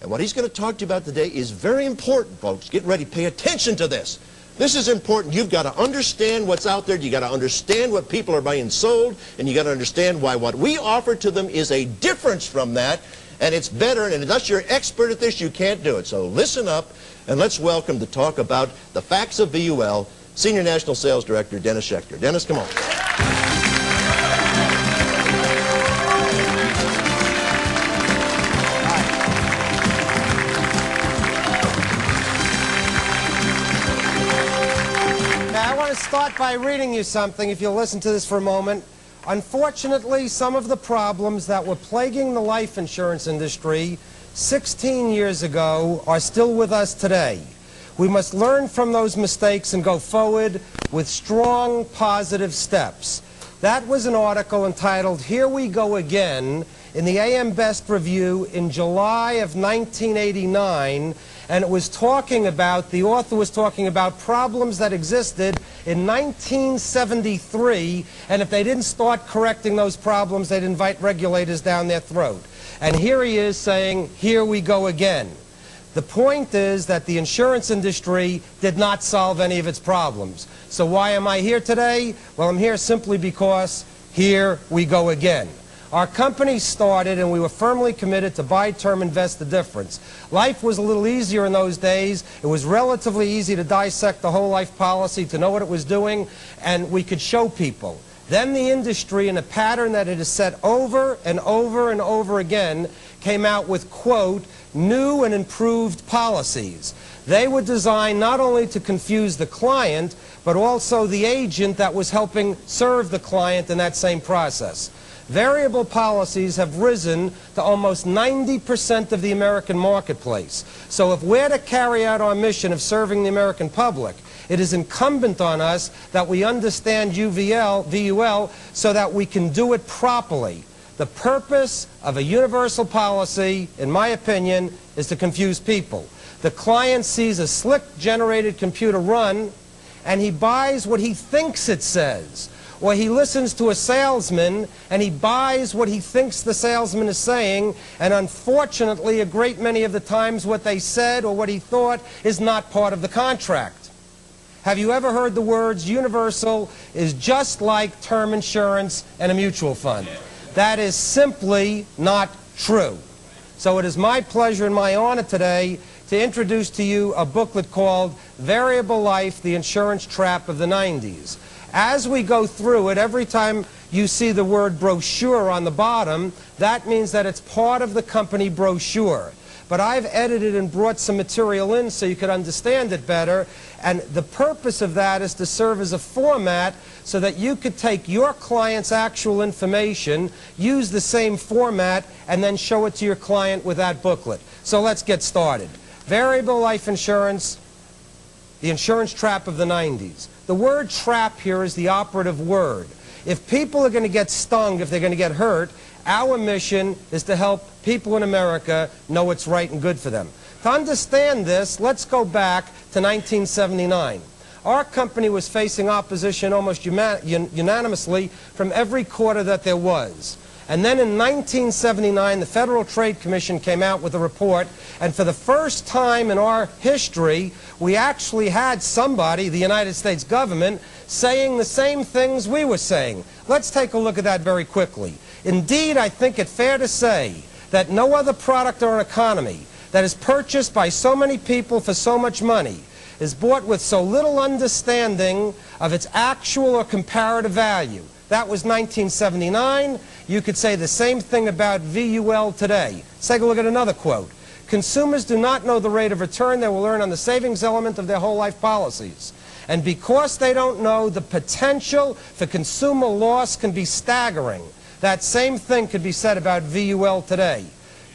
And what he's going to talk to you about today is very important, folks. Get ready. Pay attention to this. This is important. You've got to understand what's out there. You've got to understand what people are being sold. And you've got to understand why what we offer to them is a difference from that. And it's better. And unless you're an expert at this, you can't do it. So listen up. And let's welcome to talk about the facts of VUL, Senior National Sales Director Dennis Schechter. Dennis, come on. Start by reading you something, if you'll listen to this for a moment. Unfortunately, some of the problems that were plaguing the life insurance industry 16 years ago are still with us today. We must learn from those mistakes and go forward with strong, positive steps. That was an article entitled, "Here We Go Again," in the AM Best Review in July of 1989, and it was talking about, the author was talking about problems that existed in 1973, and if they didn't start correcting those problems, they'd invite regulators down their throat. And here he is saying, "Here we go again." The point is that the insurance industry did not solve any of its problems. So why am I here today? Well, I'm here simply because here we go again. Our company started, and we were firmly committed to buy term, invest the difference. Life was a little easier in those days. It was relatively easy to dissect the whole life policy, to know what it was doing, and we could show people. Then the industry, in a pattern that it has set over and over and over again, came out with, quote, "new and improved policies." They were designed not only to confuse the client, but also the agent that was helping serve the client in that same process. Variable policies have risen to almost 90% of the American marketplace. So if we're to carry out our mission of serving the American public, it is incumbent on us that we understand VUL so that we can do it properly. The purpose of a universal policy, in my opinion, is to confuse people. The client sees a slick-generated computer run, and he buys what he thinks it says. Or he listens to a salesman and he buys what he thinks the salesman is saying, and unfortunately a great many of the times what they said or what he thought is not part of the contract. Have you ever heard the words universal is just like term insurance and a mutual fund? That is simply not true. So it is my pleasure and my honor today to introduce to you a booklet called Variable Life, the Insurance Trap of the 90s. As we go through it, every time you see the word brochure on the bottom, that means that it's part of the company brochure. But I've edited and brought some material in so you could understand it better, and the purpose of that is to serve as a format so that you could take your client's actual information, use the same format, and then show it to your client with that booklet. So let's get started. Variable life insurance, the insurance trap of the 90s. The word trap here is the operative word. If people are going to get stung, if they're going to get hurt, our mission is to help people in America know what's right and good for them. To understand this, let's go back to 1979. Our company was facing opposition almost unanimously from every quarter that there was. And then in 1979, the Federal Trade Commission came out with a report, and for the first time in our history, we actually had somebody, the United States government, saying the same things we were saying. Let's take a look at that very quickly. Indeed, I think it fair to say that no other product or economy that is purchased by so many people for so much money is bought with so little understanding of its actual or comparative value. That was 1979. You could say the same thing about VUL today. Let's take a look at another quote. Consumers do not know the rate of return they will earn on the savings element of their whole life policies. And because they don't know, the potential for consumer loss can be staggering. That same thing could be said about VUL today.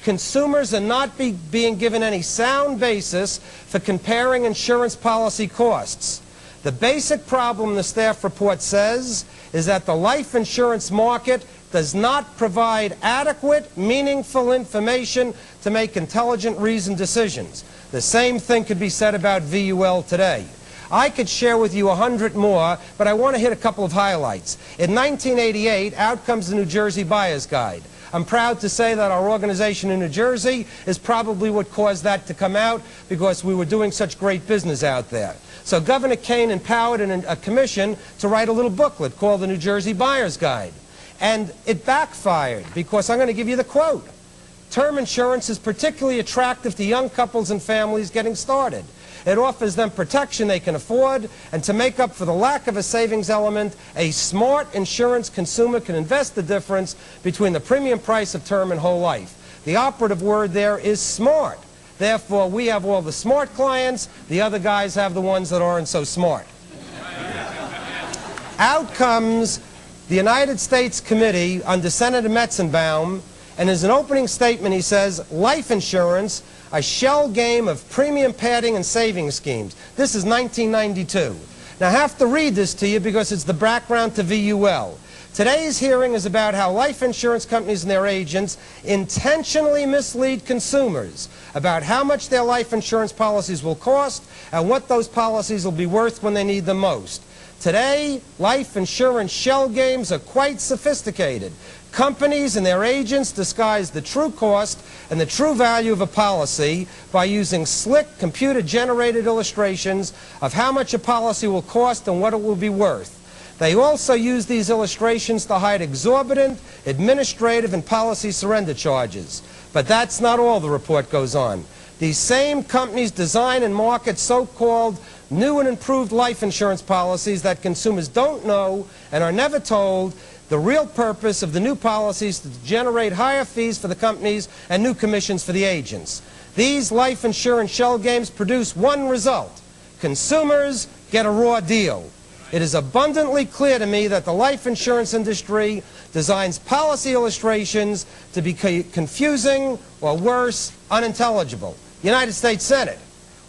Consumers are not being given any sound basis for comparing insurance policy costs. The basic problem, the staff report says, is that the life insurance market does not provide adequate, meaningful information to make intelligent, reasoned decisions. The same thing could be said about VUL today. I could share with you 100 more, but I want to hit a couple of highlights. In 1988, out comes the New Jersey Buyer's Guide. I'm proud to say that our organization in New Jersey is probably what caused that to come out, because we were doing such great business out there. So Governor Kane empowered a commission to write a little booklet called the New Jersey Buyer's Guide. And it backfired, because I'm going to give you the quote. Term insurance is particularly attractive to young couples and families getting started. It offers them protection they can afford, and to make up for the lack of a savings element, a smart insurance consumer can invest the difference between the premium price of term and whole life. The operative word there is smart. Therefore, we have all the smart clients, the other guys have the ones that aren't so smart. Out comes the United States Committee under Senator Metzenbaum, and as an opening statement he says, life insurance, a shell game of premium padding and savings schemes. This is 1992. Now I have to read this to you because it's the background to VUL. Today's hearing is about how life insurance companies and their agents intentionally mislead consumers about how much their life insurance policies will cost and what those policies will be worth when they need them most. Today, life insurance shell games are quite sophisticated. Companies and their agents disguise the true cost and the true value of a policy by using slick computer-generated illustrations of how much a policy will cost and what it will be worth. They also use these illustrations to hide exorbitant administrative and policy surrender charges. But that's not all, the report goes on. These same companies design and market so-called new and improved life insurance policies that consumers don't know and are never told the real purpose of the new policies to generate higher fees for the companies and new commissions for the agents. These life insurance shell games produce one result. Consumers get a raw deal. It is abundantly clear to me that the life insurance industry designs policy illustrations to be confusing or worse, unintelligible. United States Senate.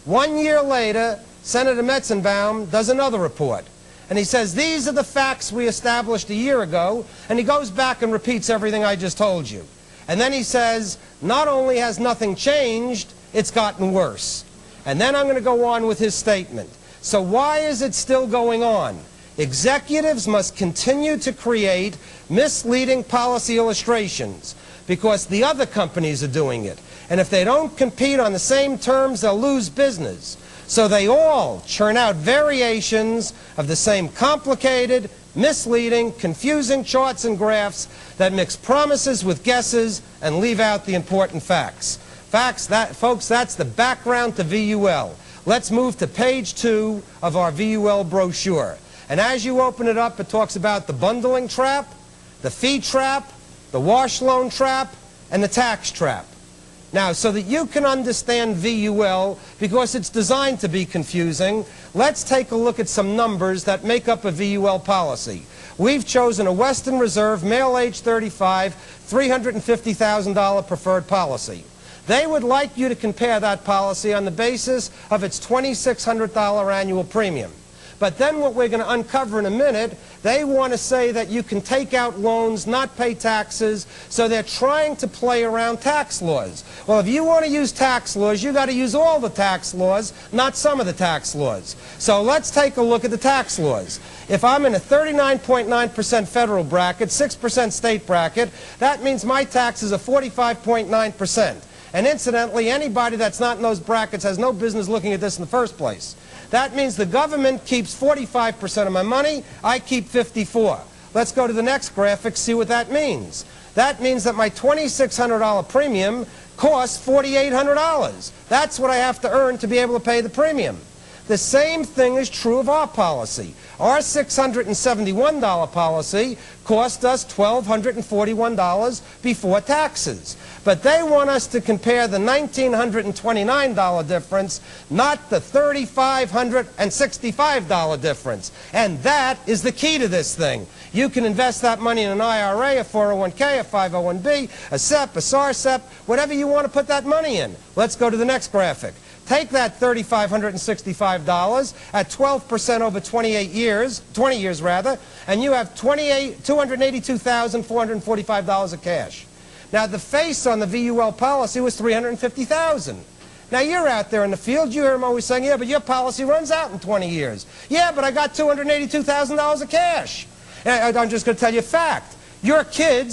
1 year later, Senator Metzenbaum does another report. And he says, these are the facts we established a year ago, and he goes back and repeats everything I just told you. And then he says, not only has nothing changed, it's gotten worse. And then I'm going to go on with his statement. So why is it still going on? Executives must continue to create misleading policy illustrations because the other companies are doing it. And if they don't compete on the same terms, they'll lose business. So they all churn out variations of the same complicated, misleading, confusing charts and graphs that mix promises with guesses and leave out the important facts. Folks, that's the background to VUL. Let's move to page 2 of our VUL brochure. And as you open it up, it talks about the bundling trap, the fee trap, the wash loan trap, and the tax trap. Now, so that you can understand VUL, because it's designed to be confusing, let's take a look at some numbers that make up a VUL policy. We've chosen a Western Reserve, male age 35, $350,000 preferred policy. They would like you to compare that policy on the basis of its $2,600 annual premium. But then what we're going to uncover in a minute, they want to say that you can take out loans, not pay taxes, so they're trying to play around tax laws. Well, if you want to use tax laws, you've got to use all the tax laws, not some of the tax laws. So let's take a look at the tax laws. If I'm in a 39.9% federal bracket, 6% state bracket, that means my taxes are 45.9%. And incidentally, anybody that's not in those brackets has no business looking at this in the first place. That means the government keeps 45% of my money, I keep 54%. Let's go to the next graphic, see what that means. That means that my $2,600 premium costs $4,800. That's what I have to earn to be able to pay the premium. The same thing is true of our policy. Our $671 policy cost us $1,241 before taxes. But they want us to compare the $1,929 difference, not the $3,565 difference. And that is the key to this thing. You can invest that money in an IRA, a 401k, a 501b, a SEP, a SAR-SEP, whatever you want to put that money in. Let's go to the next graphic. Take that $3,565 at 12% over 20 years, and you have $282,445 of cash. Now, the face on the VUL policy was $350,000. Now, you're out there in the field, you hear them always saying, yeah, but your policy runs out in 20 years. Yeah, but I got $282,000 of cash. And I'm just going to tell you a fact. Your kids